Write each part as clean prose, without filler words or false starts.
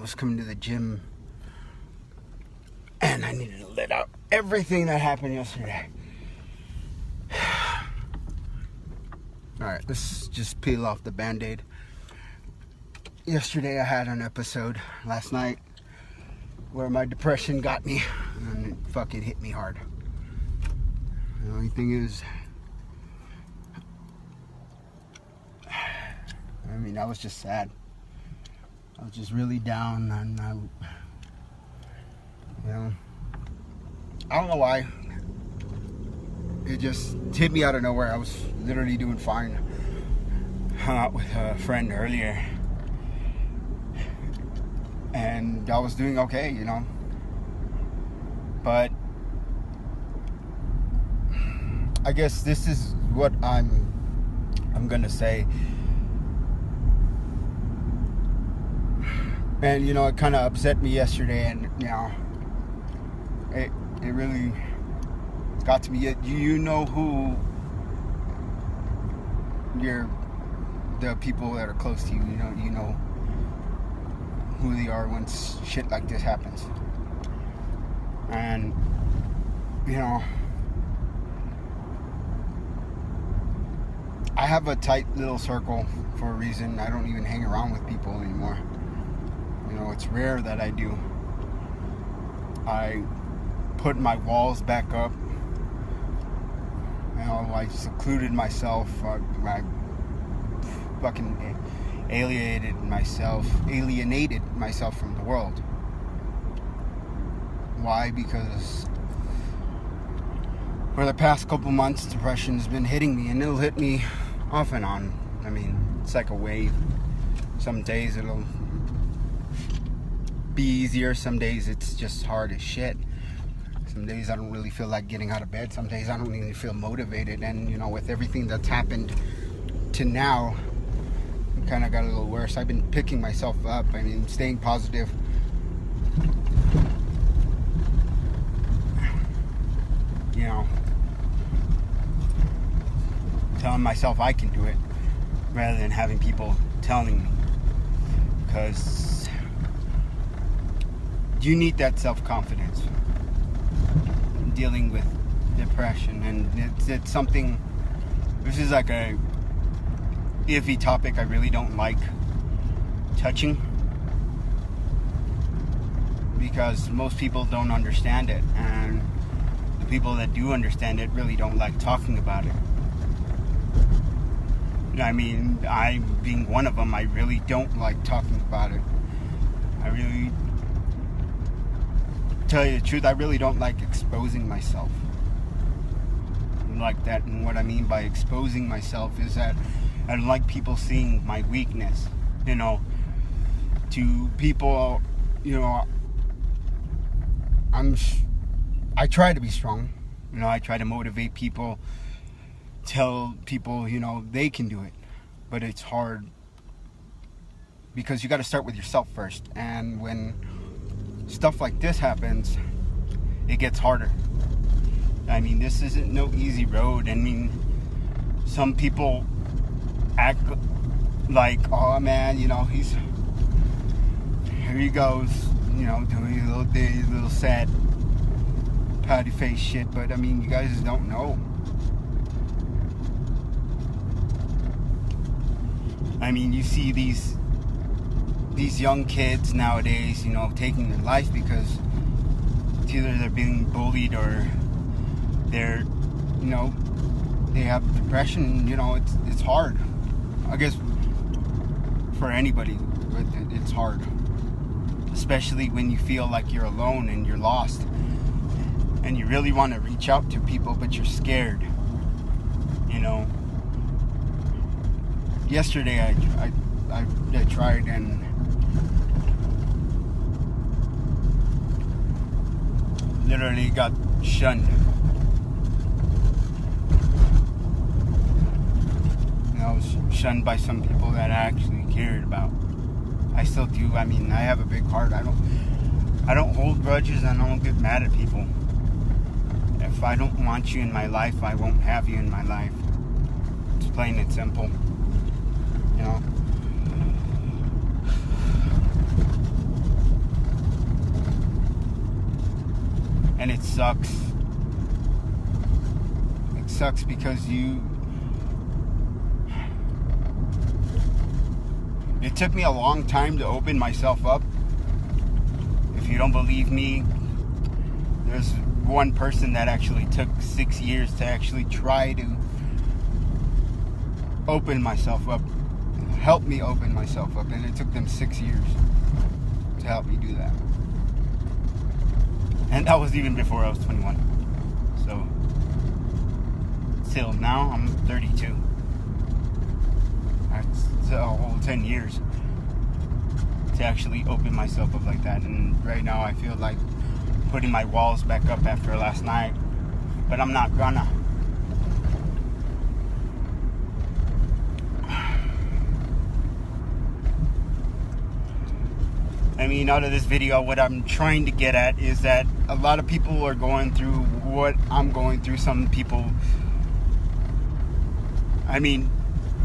was coming to the gym and I needed to let out everything that happened yesterday. Alright, let's just peel off the band-aid. Yesterday I had an episode, last night, where my depression got me and it fucking hit me hard. The only thing is, I was just sad. I was just really down, and I don't know why. It just hit me out of nowhere. I was literally doing fine. Hung out with a friend earlier, and I was doing okay, But I guess this is what I'm gonna say. And it kind of upset me yesterday, and it really got to me. You know who the people that are close to you, you know who they are when shit like this happens. And I have a tight little circle for a reason. I don't even hang around with people anymore. It's rare that I do. I put my walls back up. I secluded myself. I fucking alienated myself from the world. Why? Because for the past couple months, depression has been hitting me, and it'll hit me off and on. It's like a wave. Some days it'll be easier. Some days it's just hard as shit. Some days I don't really feel like getting out of bed. Some days I don't even feel motivated. And with everything that's happened to now, it kind of got a little worse. I've been picking myself up. Staying positive. Telling myself I can do it rather than having people telling me, because you need that self-confidence dealing with depression. And it's something, this is like a iffy topic I really don't like touching, because most people don't understand it, and the people that do understand it really don't like talking about it. I being one of them, I really don't like talking about it. Tell you the truth, I really don't like exposing myself like that. And what I mean by exposing myself is that I don't like people seeing my weakness. To people, I try to be strong. I try to motivate people, tell people, they can do it. But it's hard, because you got to start with yourself first. And when stuff like this happens, it gets harder. This isn't no easy road. Some people act like, oh man, here he goes, doing little sad pouty face shit. But you guys don't know. You see these young kids nowadays, taking their life because it's either they're being bullied or they're, they have depression. It's hard. I guess for anybody, it's hard. Especially when you feel like you're alone and you're lost. And you really want to reach out to people, but you're scared. Yesterday I tried, and literally got shunned. I was shunned by some people that I actually cared about. I still do. I have a big heart. I don't hold grudges, and I don't get mad at people. If I don't want you in my life, I won't have you in my life. It's plain and simple. sucks. It sucks because it took me a long time to open myself up. If you don't believe me, there's one person that actually took 6 years to actually try to open myself up, help me open myself up, and it took them 6 years to help me do that. And that was even before I was 21. So, still, now I'm 32. That's a whole 10 years to actually open myself up like that. And right now I feel like putting my walls back up after last night, but I'm not gonna. I mean, out of this video, what I'm trying to get at is that a lot of people are going through what I'm going through. Some people, I mean,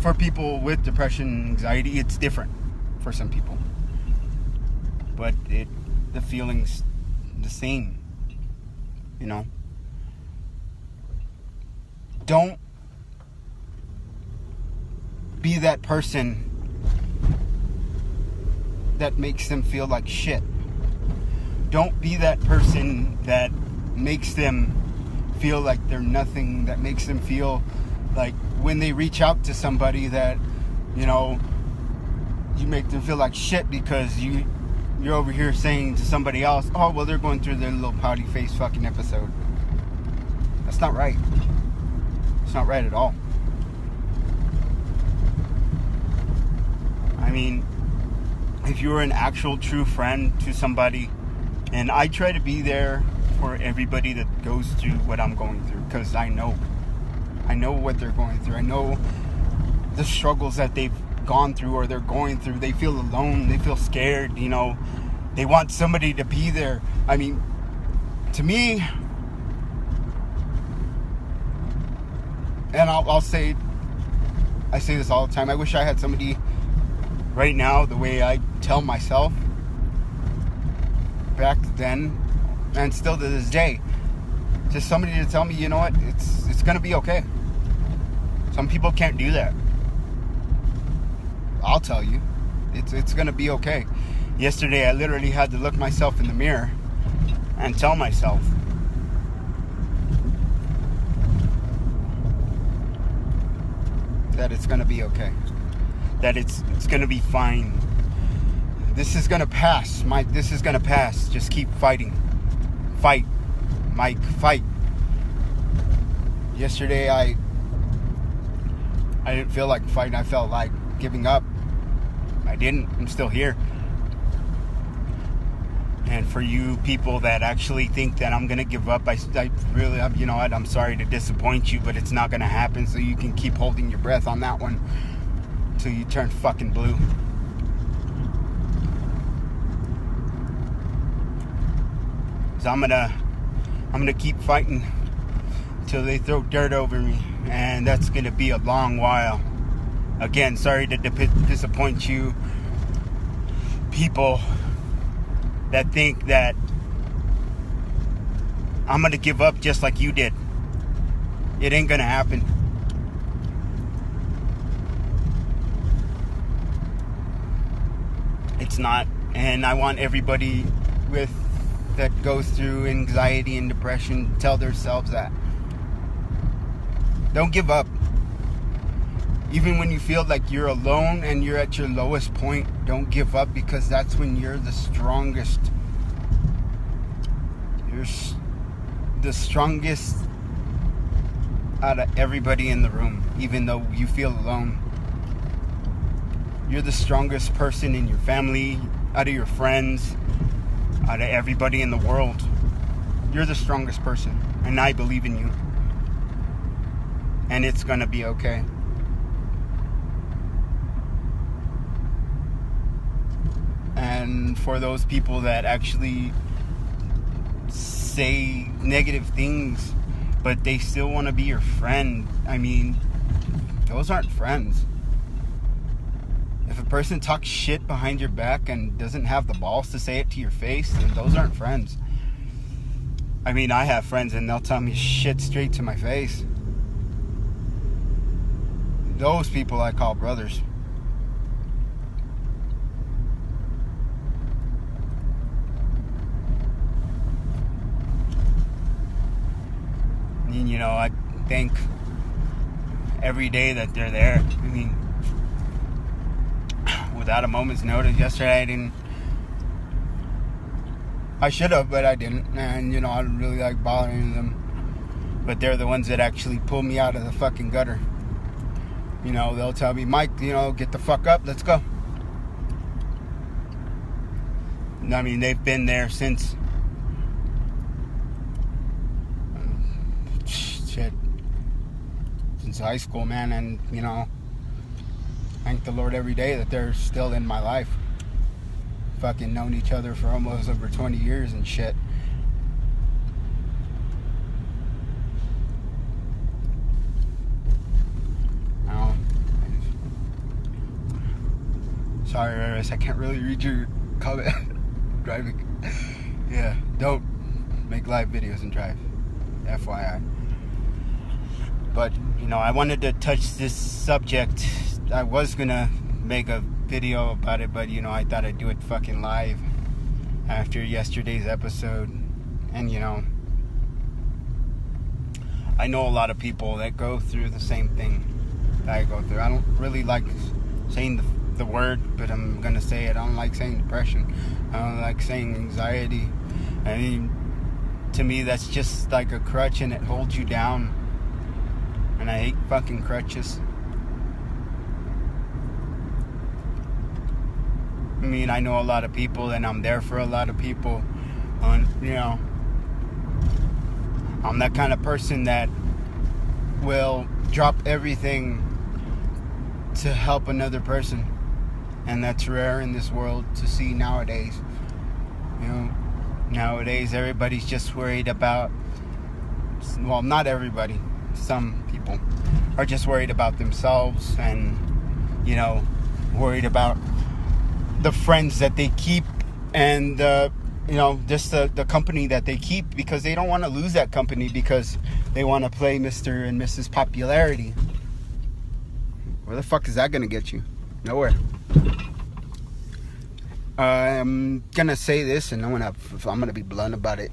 for people with depression and anxiety, it's different for some people. But the feeling's the same, you know? Don't be that person that makes them feel like shit. Don't be that person that makes them feel like they're nothing, that makes them feel like when they reach out to somebody that, you know, you make them feel like shit because you're over here saying to somebody else, oh, well, they're going through their little pouty face fucking episode. That's not right. It's not right at all. I mean, if you're an actual true friend to somebody, and I try to be there for everybody that goes through what I'm going through, because I know what they're going through. I know the struggles that they've gone through or they're going through. They feel alone, they feel scared, you know, they want somebody to be there. I mean, to me, and I say this all the time, I wish I had somebody right now, the way I tell myself back then and still to this day, just somebody to tell me, you know what, it's gonna be okay. Some people can't do that. I'll tell you, it's gonna be okay. Yesterday I literally had to look myself in the mirror and tell myself that it's gonna be okay, that it's gonna be fine. This is gonna pass, Mike. This is gonna pass. Just keep fighting. Fight, Mike. Fight. Yesterday I didn't feel like fighting. I felt like giving up. I didn't. I'm still here. And for you people that actually think that I'm gonna give up, I really, you know what, I'm sorry to disappoint you, but it's not gonna happen. So you can keep holding your breath on that one till you turn fucking blue. So I'm gonna keep fighting till they throw dirt over me, and that's gonna be a long while. Again, sorry to disappoint you people that think that I'm gonna give up just like you did. It ain't gonna happen. It's not. And I want everybody that goes through anxiety and depression to tell themselves that. Don't give up. Even when you feel like you're alone and you're at your lowest point, don't give up, because that's when you're the strongest. You're the strongest out of everybody in the room, even though you feel alone. You're the strongest person in your family, out of your friends, out of everybody in the world. You're the strongest person, and I believe in you. And it's gonna be okay. And for those people that actually say negative things, but they still want to be your friend, I mean, those aren't friends. If a person talks shit behind your back and doesn't have the balls to say it to your face, then those aren't friends. I mean, I have friends and they'll tell me shit straight to my face. Those people I call brothers. And, I thank every day that they're there. I mean, without a moment's notice, yesterday I should have, but I didn't. And, I don't really like bothering them. But they're the ones that actually pull me out of the fucking gutter. They'll tell me, Mike, get the fuck up, let's go. I mean, they've been there since since high school, man. And, thank the Lord every day that they're still in my life. Fucking known each other for almost over 20 years and shit. Sorry, Iris, I can't really read your comment. Driving. Yeah, don't make live videos and drive. FYI. But, I wanted to touch this subject. I was gonna make a video about it, but, I thought I'd do it fucking live after yesterday's episode. And, I know a lot of people that go through the same thing that I go through. I don't really like saying the word, but I'm gonna say it. I don't like saying depression. I don't like saying anxiety. I mean, to me, that's just like a crutch, and it holds you down. And I hate fucking crutches. I mean, I know a lot of people, and I'm there for a lot of people. I'm that kind of person that will drop everything to help another person. And that's rare in this world to see nowadays. Nowadays everybody's just worried about, well, not everybody, some people are just worried about themselves and, worried about the friends that they keep and, just the company that they keep, because they don't want to lose that company because they want to play Mr. and Mrs. Popularity. Where the fuck is that going to get you? Nowhere. I'm gonna say this, and I'm gonna be blunt about it.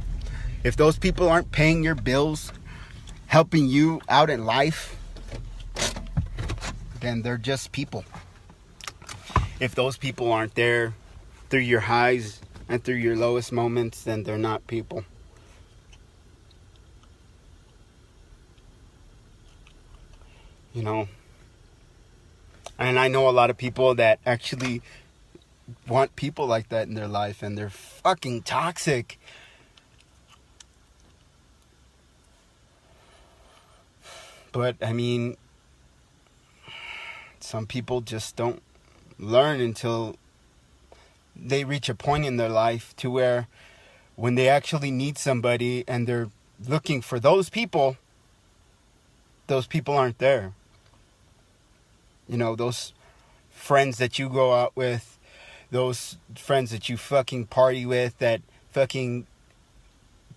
If those people aren't paying your bills, helping you out in life, then they're just people. If those people aren't there through your highs and through your lowest moments, then they're not people. And I know a lot of people that actually want people like that in their life, and they're fucking toxic. But I mean, some people just don't learn until they reach a point in their life to where when they actually need somebody and they're looking for those people aren't there. Those friends that you go out with, those friends that you fucking party with, that fucking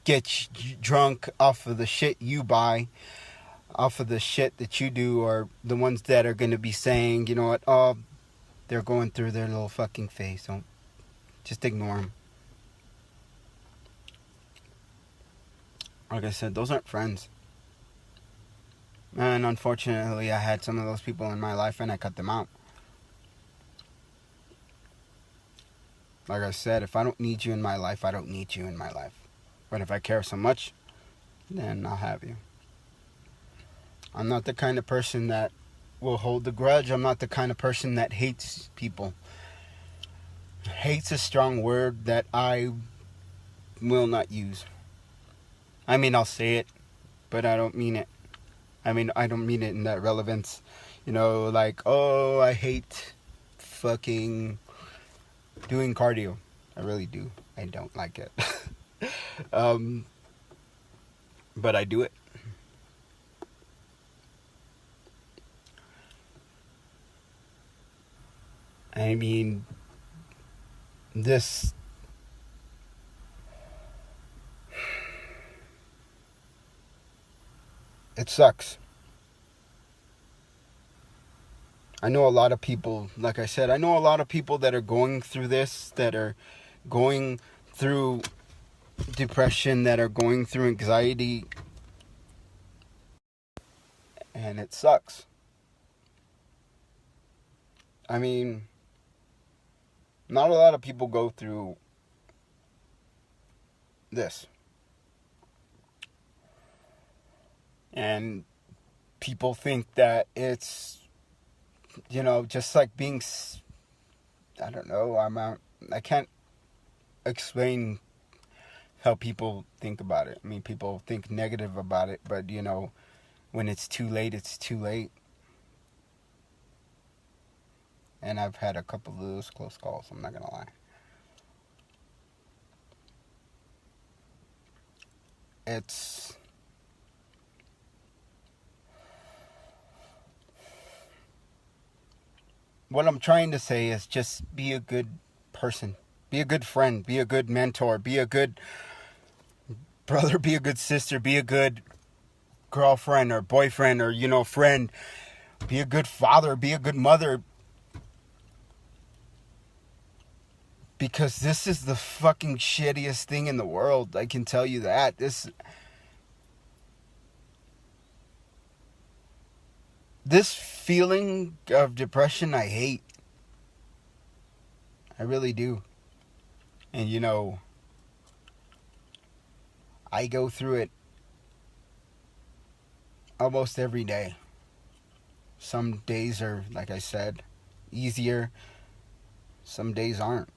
get drunk off of the shit you buy, off of the shit that you do, are the ones that are going to be saying, you know what, oh, they're going through their little fucking phase. Don't just ignore them. Like I said, those aren't friends. And unfortunately, I had some of those people in my life and I cut them out. Like I said, if I don't need you in my life, I don't need you in my life. But if I care so much, then I'll have you. I'm not the kind of person that will hold a grudge. I'm not the kind of person that hates people. Hate's a strong word that I will not use. I mean, I'll say it, but I don't mean it. I mean, I don't mean it in that relevance. Like, oh, I hate fucking doing cardio. I really do. I don't like it. But I do it. I mean, It sucks. I know a lot of people, like I said, I know a lot of people that are going through this, that are going through depression, that are going through anxiety, and it sucks. I mean, not a lot of people go through this. And people think that it's, just like being, I don't know, I can't explain how people think about it. I mean, people think negative about it, but, when it's too late, it's too late. And I've had a couple of those close calls, I'm not going to lie. It's... What I'm trying to say is just be a good person. Be a good friend. Be a good mentor. Be a good brother. Be a good sister. Be a good girlfriend or boyfriend or, friend. Be a good father. Be a good mother. Because this is the fucking shittiest thing in the world. I can tell you that. This feeling of depression, I hate. I really do. And, I go through it almost every day. Some days are, like I said, easier. Some days aren't.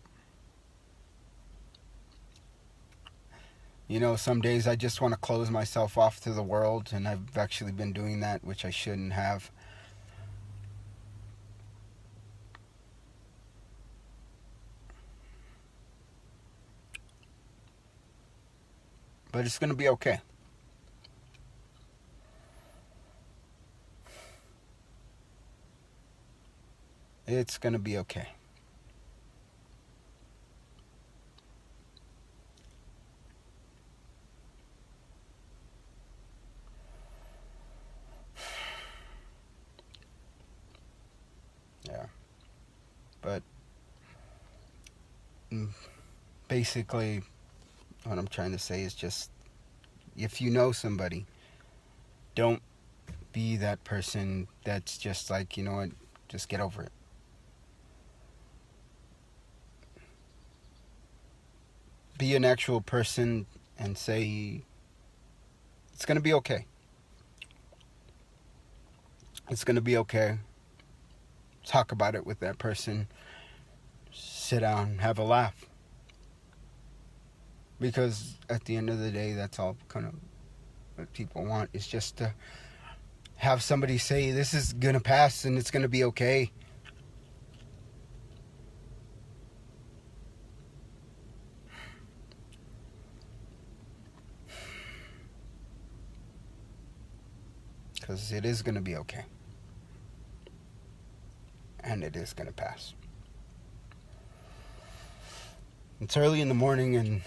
Some days I just want to close myself off to the world, and I've actually been doing that, which I shouldn't have. But it's going to be okay. It's going to be okay. Yeah. But basically, what I'm trying to say is just, if you know somebody, don't be that person that's just like, you know what, just get over it. Be an actual person and say, it's going to be okay. It's going to be okay. Talk about it with that person. Sit down, have a laugh. Because at the end of the day, that's all kind of what people want, is just to have somebody say, this is going to pass and it's going to be okay. Because it is going to be okay. And it is going to pass. It's early in the morning and